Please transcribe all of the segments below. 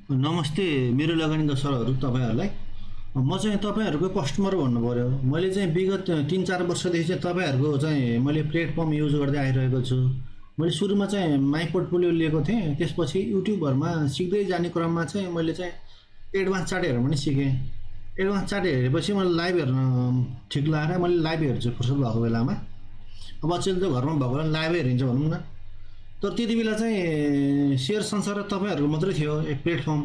नमस्ते मेरो लगानीका सरहरू तपाईँहरूलाई म चाहिँ तपाईँहरूको कस्टमर भन्नु पऱ्यो। मैले चाहिँ विगत 3-4 वर्षदेखि चाहिँ तपाईँहरूको चाहिँ मैले प्लेटफर्म युज गर्दै आइरहेको छु। मैले सुरुमा चाहिँ माई पोर्टफोलियो लिएको थिएँ, त्यसपछि युट्युबहरूमा सिक्दै जाने क्रममा चाहिँ मैले चाहिँ एडभान्स चार्ट हेर्न पनि सिकेँ। एडभान्स चार्ट हेरेपछि मैले लाइभ हेर्न ठिक लागेर मैले लाइभ हेर्छु फुर्सद भएको बेलामा। अब अचेल त घरमा भएको बेला लाइभै हेरिन्छ भनौँ न। तर त्यति बेला चाहिँ सेयर संसार तपाईँहरूको मात्रै थियो एक प्लेटफर्म।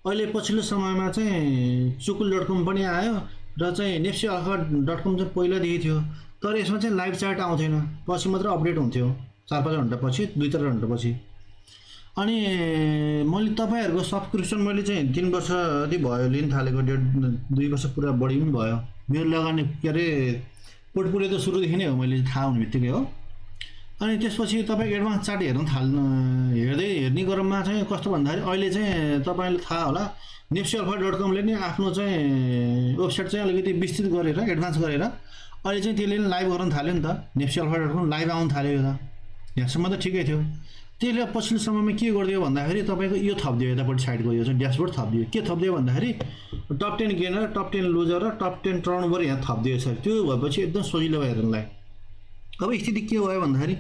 अहिले पछिल्लो समयमा चाहिँ चुकुल.com पनि आयो र चाहिँ नेप्से अल्फा.com चाहिँ पहिलादेखि थियो, तर यसमा चाहिँ लाइभ चार्ट आउँथेन, पछि मात्र अपडेट हुन्थ्यो 4-5 घन्टा पछि, 2-3 घन्टा पछि। अनि मैले तपाईँहरूको सब्सक्रिप्सन मैले चाहिँ 3 वर्ष जति भयो लिन थालेको, 1.5-2 वर्ष पुरा बढी पनि भयो। मेरो लगानी के अरे पोर्टफोलियो त सुरुदेखि नै हो, मैले थाहा हुने बित्तिकै हो। अनि त्यसपछि तपाईँ एडभान्स चार्ट हेर्ने क्रममा चाहिँ कस्तो भन्दाखेरि अहिले चाहिँ तपाईँले थाहा होला नेप्से अल्फा.comले नि आफ्नो चाहिँ वेबसाइट चाहिँ अलिकति विस्तृत गरेर एडभान्स गरेर अहिले चाहिँ त्यसले लाइभ गर्न थाल्यो नि त। नेप्से अल्फा.com लाइभ आउनु थाल्यो त, यहाँसम्म त ठिकै थियो। त्यसले पछिल्लो समयमा के गरिदियो भन्दाखेरि तपाईँको यो थपिदियो, यतापट्टि साइडको यो चाहिँ ड्यासबोर्ड थपिदियो। के थपिदियो भन्दाखेरि टप 10 गेनर, टप 10 लुजर र टप 10 टर्नओभर यहाँ थपिदियो सर। त्यो भएपछि एकदम सजिलो भयो हेर्नलाई। अब स्थिति के भयो भन्दाखेरि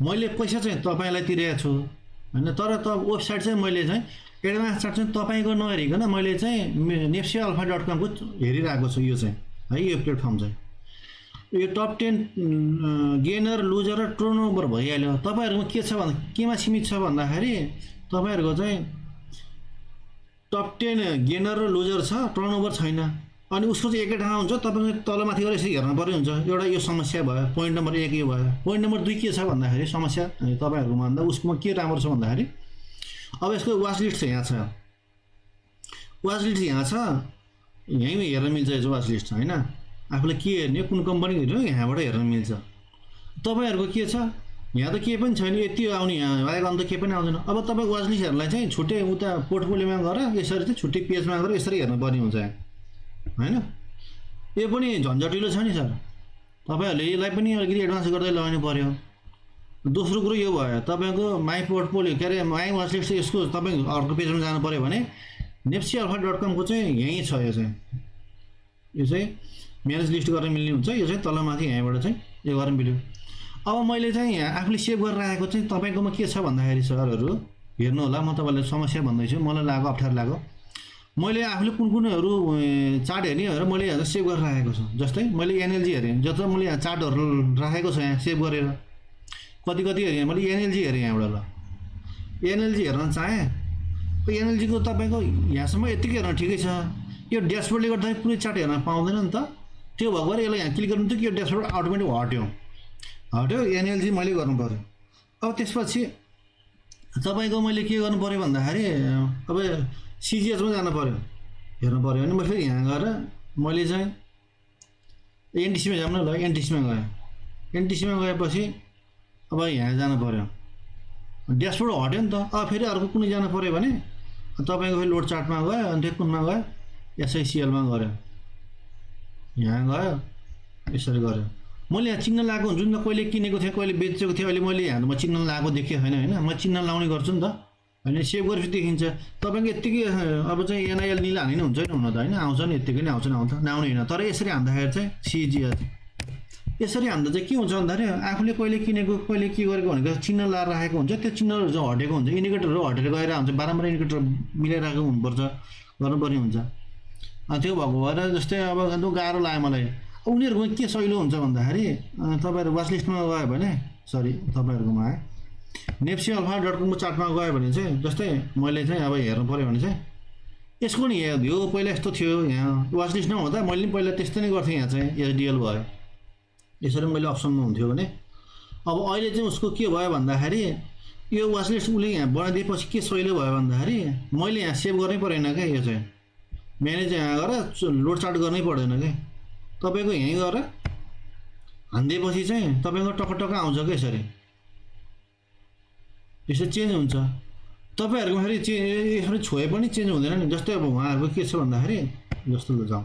मैले पैसा चाहिँ तपाईँलाई तिरेको छु होइन, तर वेबसाइट चाहिँ मैले चाहिँ एडभान्स चार्ट चाहिँ तपाईँको नहेरिकन मैले चाहिँ नेप्से अल्फा.comको हेरिरहेको छु। यो चाहिँ है, यो प्लेटफर्म चाहिँ यो टप 10 गेनर लुजर र टर्नओभर भइहाल्यो। तपाईँहरूमा के छ भन्दा केमा सीमित छ भन्दाखेरि तपाईँहरूको चाहिँ टप 10 गेनर र लुजर छ, टर्नओभर छैन। अनि उसको चाहिँ एकै ठाउँमा हुन्छ, तपाईँको तलमाथि गरेर यसरी हेर्नु पर्ने हुन्छ। एउटा यो समस्या भयो, पोइन्ट नम्बर 1 यो भयो। पोइन्ट नम्बर 2 के छ भन्दाखेरि समस्या तपाईँहरूकोमा भन्दा उसकोमा के राम्रो छ भन्दाखेरि अब यसको वाच लिस्ट चाहिँ यहाँ छ, वाच लिस्ट यहाँ छ, यहीँ हेर्न मिल्छ यो वाच लिस्ट होइन। आफूले के हेर्ने, कुन कम्पनी हेर्नु, यहाँबाट हेर्न मिल्छ। तपाईँहरूको के छ यहाँ त केही पनि छैन, यति आउने यहाँ बाहेक अन्त केही पनि आउँदैन। अब तपाईँ वाच लिस्टहरूलाई चाहिँ छुट्टै उता पोर्टफोलियोमा गएर यसरी चाहिँ छुट्टै पेजमा गएर यसरी हेर्नु पर्ने हुन्छ होइन। यो पनि झन्झटिलो छ नि सर, तपाईँहरूले यसलाई पनि अलिकति एडभान्स गर्दै लगाउनु पर्यो। दोस्रो कुरो यो भयो, तपाईँको माई पोर्टफोलियो के अरे माई वाच लिस्ट यसको तपाईँ अर्को पेजमा जानु पऱ्यो भने नेप्से अल्फा.comको चाहिँ यहीँ छ। यो चाहिँ म्यानेज लिस्ट गर्न मिल्ने हुन्छ। यो चाहिँ तलमाथि यहाँबाट चाहिँ यो गर्न मिल्यो। अब मैले चाहिँ यहाँ आफूले सेभ गरेर राखेको चाहिँ तपाईँकोमा के छ भन्दाखेरि सरहरू हेर्नु होला, म तपाईँलाई समस्या भन्दैछु, मलाई लाग्यो अप्ठ्यारो लाग्यो। मैले आफूले कुन कुनहरू चार्ट हेर्ने भनेर मैले यहाँ सेभ गरेर राखेको छु। जस्तै मैले एनएलजी हेरेँ, जति मैले यहाँ चार्टहरू राखेको छ यहाँ सेभ गरेर कति हेरेँ मैले। एनएलजी हेरेँ यहाँबाट, ल एनएलजी हेर्न चाहेँ। एनएलजीको तपाईँको यहाँसम्म यत्तिकै हेर्न ठिकै छ। यो ड्यासबोर्डले गर्दाखेरि पुरै चार्ट हेर्न पाउँदैन नि त। त्यो भएको भएर यसलाई यहाँ क्लिक गर्नु थियो कि यो ड्यासबोर्ड अटोमेटिक हट्यो। एनएलजी मैले गर्नु पऱ्यो। अब त्यसपछि तपाईँको मैले के गर्नु पऱ्यो भन्दाखेरि अब सिजिएचमा जानु पऱ्यो, हेर्नु पऱ्यो भने मैले फेरि यहाँ गएर मैले चाहिँ एनटिसीमा जाऊँ न, ल एनटिसीमा गएँ। एनटिसीमा गएपछि अब यहाँ जानु पऱ्यो, ड्यासबोर्ड हट्यो नि त। अब फेरि अर्को कुनै जानु पऱ्यो भने तपाईँको फेरि लोड चार्टमा गयो, अनि त्यो कुनमा गयो, एसआइसिएलमा गऱ्यो, यहाँ गयो, यसरी गऱ्यो। मैले यहाँ चिन्ह लगाएको हुन्छु नि त, कहिले किनेको थिएँ कहिले बेचेको थिएँ, अहिले मैले यहाँ म चिन्ह लगाएको देखेँ होइन होइन। म चिन्ह लाउने गर्छु नि त होइन, सेभ गरेपछि देखिन्छ। तपाईँको यत्तिकै अब चाहिँ एनआइएल निला हानि हुन्छ नि, हुन त होइन, आउँछ नि यत्तिकै नै आउँछ नि, नआउने होइन। तर यसरी हान्दाखेरि चाहिँ सिजिएच यसरी हान्दा चाहिँ के हुन्छ भन्दाखेरि आफूले कहिले किनेको कहिले के गरेको भनेको चिन्ह लगाएर राखेको हुन्छ, त्यो चिन्हहरू चाहिँ हटेको हुन्छ, इन्डिकेटरहरू हटेर गएर हुन्छ। बारम्बार इन्डिकेटर मिलाइरहेको हुनुपर्छ, गर्नुपर्ने हुन्छ। त्यो भएको भएर जस्तै अब गाह्रो लाग्यो मलाई। उनीहरूकोमा के सजिलो हुन्छ भन्दाखेरि तपाईँहरू वाच लिस्टमा गयो भने, सरी तपाईँहरूकोमा आयो नेप्से अल्फा.comको चार्टमा गयो भने चाहिँ जस्तै मैले चाहिँ अब हेर्नु पऱ्यो भने चाहिँ यसको नि यो पहिला यस्तो थियो। यहाँ वाच लिस्ट नहुँदा मैले पनि पहिला त्यस्तै नै गर्थेँ। यहाँ चाहिँ एसडिएल भयो, यसरी मैले अप्सनमा हुन्थ्यो भने। अब अहिले चाहिँ उसको के भयो भन्दाखेरि यो वाच लिस्ट उसले यहाँ बनाइदिएपछि के सजिलो भयो भन्दाखेरि मैले यहाँ सेभ गर्नै परेन क्या। यो चाहिँ म्यानेज यहाँ गएर लोड चार्ट गर्नै पर्दैन क्या। तपाईँको यहीँ गएर हानिदिएपछि चाहिँ तपाईँको टक्क आउँछ क्या। यसरी चेन्ज हुन्छ। तपाईँहरूको फेरि यसरी छोए पनि चेन्ज हुँदैन नि। जस्तै अब उहाँहरूको के छ भन्दाखेरि जस्तो जाउँ,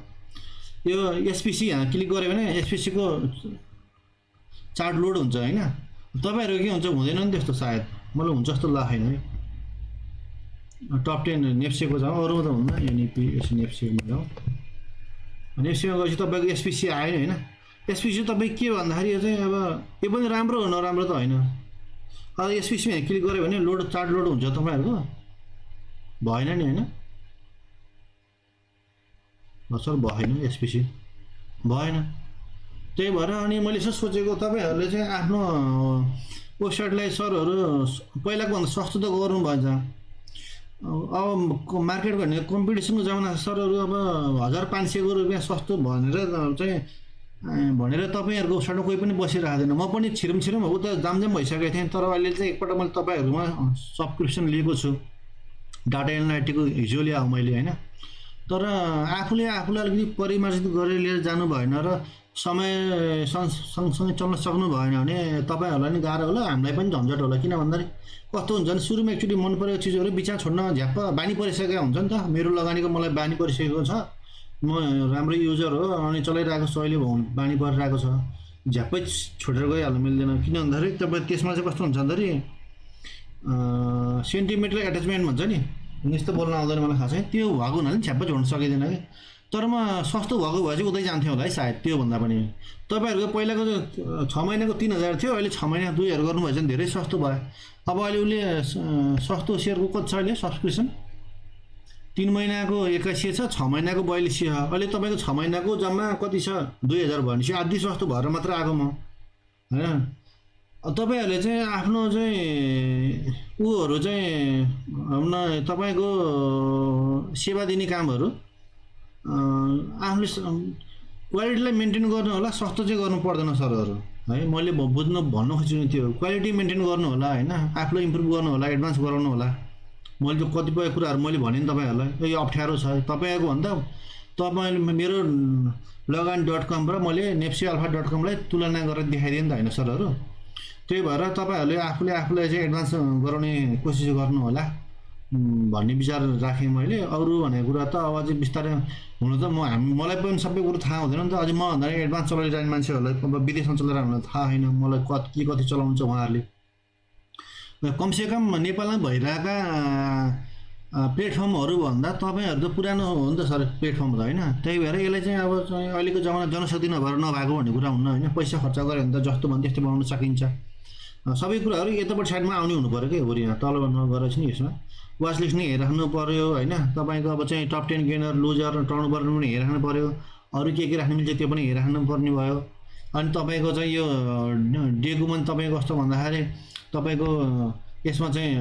यो एसपिसी यहाँ क्लिक गऱ्यो भने एसपिसीको चार्ट लोड हुन्छ होइन। तपाईँहरूको के हुन्छ, हुँदैन नि त्यस्तो, सायद मलाई हुन्छ जस्तो लागेन है। टप 10 नेप्सेको जाउँ, अरूमा त हुन्न, एनइपी एस नेप्सेमा जाउँ। नेप्सेमा गएपछि तपाईँको एसपिसी आयो होइन। एसपिसी तपाईँ के भन्दाखेरि यो चाहिँ अब यो पनि राम्रो हो नराम्रो त होइन। अब एसपिसीमा क्लिक गऱ्यो भने लोड चार्ट लोड हुन्छ तपाईँहरूको, भएन नि होइन, सर भएन, एसपिसी भएन। त्यही भएर अनि मैले यसो सोचेको तपाईँहरूले चाहिँ आफ्नो वेबसाइटलाई सरहरू पहिलाको भन्दा सस्तो त गर्नु भएछ। अब मार्केट भन्ने कम्पिटिसनको जमाना सरहरू अब 1500 रुपियाँ सस्तो भनेर चाहिँ भनेर तपाईँहरूको वेबसाइटमा कोही पनि बसिरहेको छैन। म पनि छिरम उता जामजाम भइसकेको थिएँ, तर अहिले चाहिँ एकपल्ट मैले तपाईँहरूमा सब्सक्रिप्सन लिएको छु, डाटा एनालाइटिकको हिजो ल्याऊ मैले होइन। तर आफूले अलिकति परिमार्जित गरेर लिएर जानु भएन र समय सँगसँगै चल्न सक्नु भएन भने तपाईँहरूलाई नि गाह्रो होला, हामीलाई पनि झन्झट होला। किन भन्दाखेरि कस्तो हुन्छ भने सुरुमा एकचोटि मन परेको चिजहरू बिचमा छोड्न झ्याप्प बानी परिसकेको हुन्छ नि त। मेरो लगानीको मलाई बानी परिसकेको छ, म राम्रो युजर हो अनि चलाइरहेको छु, अहिले बानी परिरहेको छ, झ्याप्पै छोडेर गइहाल्नु मिल्दैन। किन भन्दाखेरि तपाईँ त्यसमा चाहिँ कस्तो हुन्छ भन्दाखेरि सेन्टिमेन्टल एट्याचमेन्ट भन्छ नि, इङ्ग्लिस त बोल्न आउँदैन मलाई खासै, त्यो भएको हुनाले झ्याप्पै छोड्न सकिँदैन कि। तर म सस्तो भएको भए चाहिँ उतै जान्थेँ होला है सायद। त्योभन्दा पनि तपाईँहरूको पहिलाको 6 महिनाको 3000 थियो, अहिले 6 महिना 2000 गर्नुभएछ भने धेरै सस्तो भयो। अब अहिले उसले सस्तो सेयरको कति छ अहिले सब्सक्रिप्सन, 3 महिनाको 2100 छ, 6 महिनाको 4200 छ। अहिले तपाईँको 6 महिनाको जम्मा कति छ 2000 भनेपछि आधी सस्तो भएर मात्र आएको म होइन। तपाईँहरूले चाहिँ आफ्नो चाहिँ ऊहरू चाहिँ तपाईँको सेवा दिने कामहरू आफूले क्वालिटीलाई मेन्टेन गर्नु होला, सस्तो चाहिँ गर्नु पर्दैन सरहरू है। मैले भन्नु खोजेको त्यो क्वालिटी मेन्टेन गर्नु होला होइन, आफूलाई इम्प्रुभ गर्नु होला, एडभान्स गराउनु होला। मैले त्यो कतिपय कुराहरू मैले भने नि तपाईँहरूलाई, यो अप्ठ्यारो छ तपाईँको भन्दा। तपाईँले मेरो लगानी.com र मैले nepsealpha.com लाई तुलना गरेर देखाइदिएँ नि त होइन सरहरू। त्यही भएर तपाईँहरूले आफूलाई चाहिँ एडभान्स गराउने कोसिस गर्नु होला भन्ने विचार राखेँ मैले। अरू भनेको कुरा त अब अझै बिस्तारै हुनु त मलाई पनि सबै कुरो थाहा हुँदैन नि त। अझै म भन्दा एडभान्स चलाइरहने मान्छेहरूलाई अब विदेशमा चलाइरहनु थाहा छैन मलाई, कति चलाउँछ उहाँहरूले। कमसेकम नेपालमा भइरहेका प्लेटफर्महरू भन्दा तपाईँहरू त पुरानो हो नि त सर प्लेटफर्म त होइन। त्यही भएर यसलाई चाहिँ अब अहिलेको जमाना जनशक्ति नभएर नभएको भन्ने कुरा हुन्न होइन। पैसा खर्च गऱ्यो भने त जस्तो भने त्यस्तै बनाउन सकिन्छ। सबै कुराहरू यतापट्टि साइडमा आउने हुनु पऱ्यो क्या, होरी यहाँ तल नगएर चाहिँ यसमा वाच लिस्ट नै हेरिराख्नु पऱ्यो होइन। तपाईँको अब चाहिँ टप 10 गेनर लुजर टर्नओभर पनि हेरिराख्नु पऱ्यो, अरू के राख्नु मिल्छ त्यो पनि हेरिराख्नु पर्ने भयो। अनि तपाईँको चाहिँ यो डेको पनि तपाईँको कस्तो भन्दाखेरि तपाईँको यसमा चाहिँ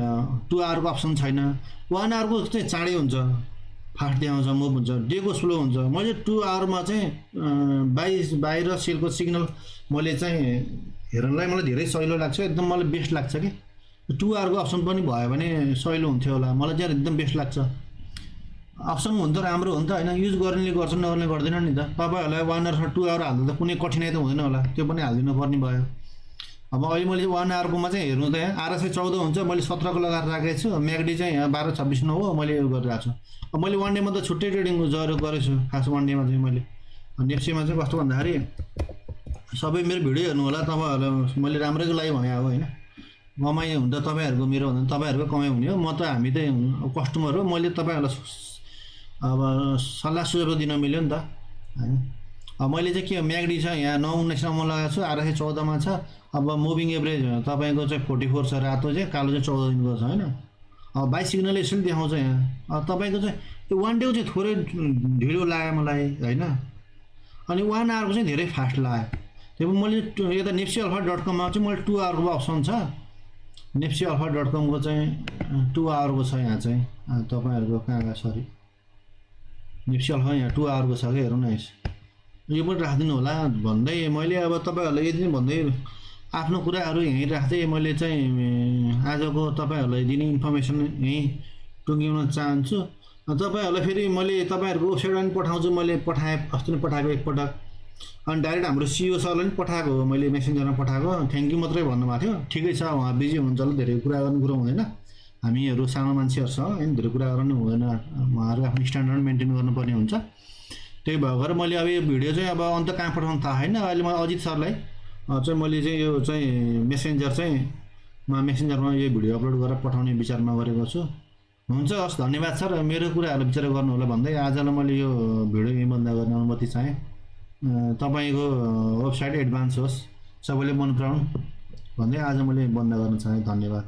2 आवरको अप्सन छैन। 1 आवरको चाहिँ चाँडै हुन्छ, फास्ट देखाउँछ, मुभ हुन्छ। डेको स्लो हुन्छ। मैले 2 आवरमा चाहिँ बाहिर सेलको सिग्नल मैले चाहिँ हेर्नलाई मलाई धेरै सजिलो लाग्छ, एकदम मलाई बेस्ट लाग्छ कि। 2 आवरको अप्सन पनि भयो भने सजिलो हुन्थ्यो होला, मलाई चाहिँ एकदम बेस्ट लाग्छ। अप्सन हुन त राम्रो हो नि त होइन, युज गर्नेले गर्छ नगर्ने गर्दैन नि त। तपाईँहरूलाई 1 आवरसँग 2 आवर हाल्दा त कुनै कठिनाइ त हुँदैन होला, त्यो पनि हालिदिनु पर्ने भयो। अब अहिले मैले 1 आवरकोमा चाहिँ हेर्नु त यहाँ RSI 14 हुन्छ, मैले 17 को लगाएर राखेको छु। म्यागडी चाहिँ यहाँ 12-26 हो, मैले यो गरिरहेको छु। अब मैले 1 डेमा त छुट्टै ट्रेडिङ गरेको छु खास 1 डेमा चाहिँ मैले। नेप्सेमा चाहिँ कस्तो भन्दाखेरि सबै मेरो भिडियो हेर्नु होला तपाईँहरूलाई, मैले राम्रैको लागि भने अब होइन। कमाइ हुन्छ तपाईँहरूको, मेरो भन्दा तपाईँहरूको कमाइ हुने हो। म त हामी त कस्टमर हो, मैले तपाईँहरूलाई अब सल्लाह सुझाव दिन मिल्यो नि त होइन। अब मैले चाहिँ के म्यागडी छ यहाँ 9-19 लगाएको छु, RSI 14 छ। अब मुभिङ एभरेज तपाईँको चाहिँ 44 छ, रातो चाहिँ कालो चाहिँ 14 दिनको छ होइन। अब बाई सिग्नल यसरी देखाउँछ यहाँ। अब तपाईँको चाहिँ त्यो 1 डेको चाहिँ थोरै ढिलो लाग्यो मलाई होइन। अनि 1 आवरको चाहिँ धेरै फास्ट लाग्यो। त्यो मैले यता nepsealpha.com-मा चाहिँ मैले 2 आवरको अप्सन छ। nepsealpha.com-को चाहिँ 2 आवरको छ यहाँ चाहिँ। तपाईँहरूको कहाँ सरी nepsealpha यहाँ 2 आवरको छ क्या, हेर्नु न यस यो पनि राखिदिनु होला भन्दै मैले अब तपाईँहरूलाई यति नै भन्दै आफ्नो कुराहरू यहीँ राख्दै मैले चाहिँ आजको तपाईँहरूलाई दिने इन्फर्मेसन यहीँ टुङ्ग्याउन चाहन्छु। तपाईँहरूलाई फेरि मैले तपाईँहरूको वेबसाइटमा पनि पठाउँछु, मैले अस्ति नै पठाएको एकपटक। अनि डाइरेक्ट हाम्रो CEO सरलाई पनि पठाएको हो मैले, मेसेन्जरमा पठाएको। थ्याङ्क यू मात्रै भन्नुभएको थियो। ठिकै छ, उहाँ बिजी हुनुहुन्छ होला, धेरै कुरा गर्ने कुरो हुँदैन, हामीहरू सानो मान्छेहरू छ होइन, धेरै कुरा गर्नु हुँदैन, उहाँहरू आफ्नो स्ट्यान्डर्ड मेन्टेन गर्नुपर्ने हुन्छ। त्यही भएर मैले अब यो भिडियो चाहिँ अब अन्त कहाँ पठाउनु थाहा छैन। अहिले म अजित सरलाई चाहिँ मैले चाहिँ यो चाहिँ मेसेन्जरमा यो भिडियो अपलोड गरेर पठाउने विचारमा गरेको छु। हुन्छ, हस्, धन्यवाद सर। मेरो कुराहरू विचार गर्नु होला भन्दै आजलाई मैले यो भिडियो यहीँ बन्द गर्ने अनुमति चाहेँ। तपाईँको वेबसाइट एडभान्स होस्, सबैले मन पराउन् भन्दै आज मैले बन्द गर्न चाहेँ। धन्यवाद।